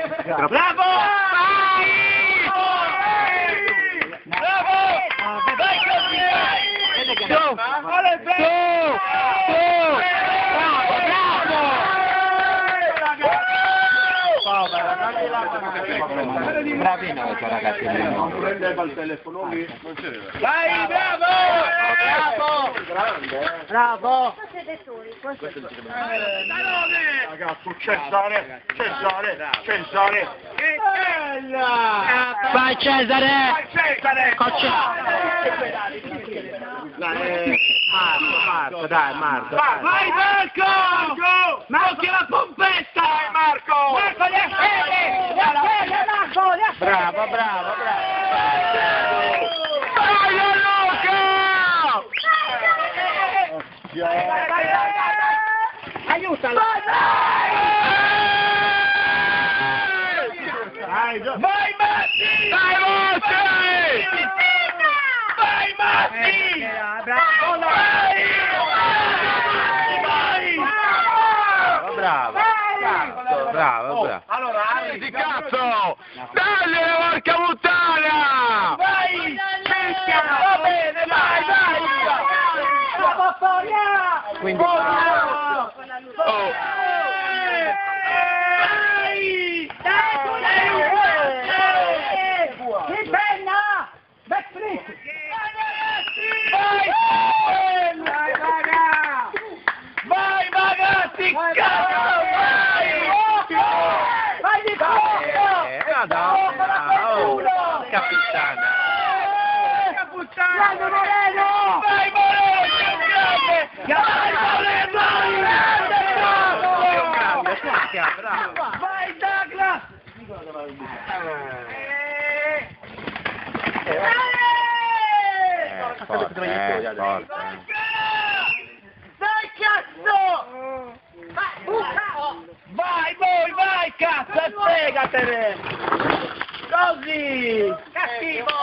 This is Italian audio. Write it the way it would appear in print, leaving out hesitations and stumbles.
Bravo! Bravo! Vai così! Su! Bravino questo ragazzo. Prendeva il telefono lì, non c'era. Vai, bravo! Grande, Bravo! ragazzo, Cesare. Che bella! Vai Cesare! Marco, dai, Marco. Vai Marco! Marco la pompetta! Vai Marco! Marco gli affili! Marco! Bravo. Vai Luca! Aiutalo! Vai Matti! Vai Matti! Bravo. Allora, Di cazzo! Dai, porca puttana! Vai! Va bene, vai! quindi... Oh! Vai ragazzi! Vai di Capitana! Grande Moreno! Vai Moreno! Vai Douglas! Dai cazzo! Vai cazzo, spiegatene! Così! Cattivo!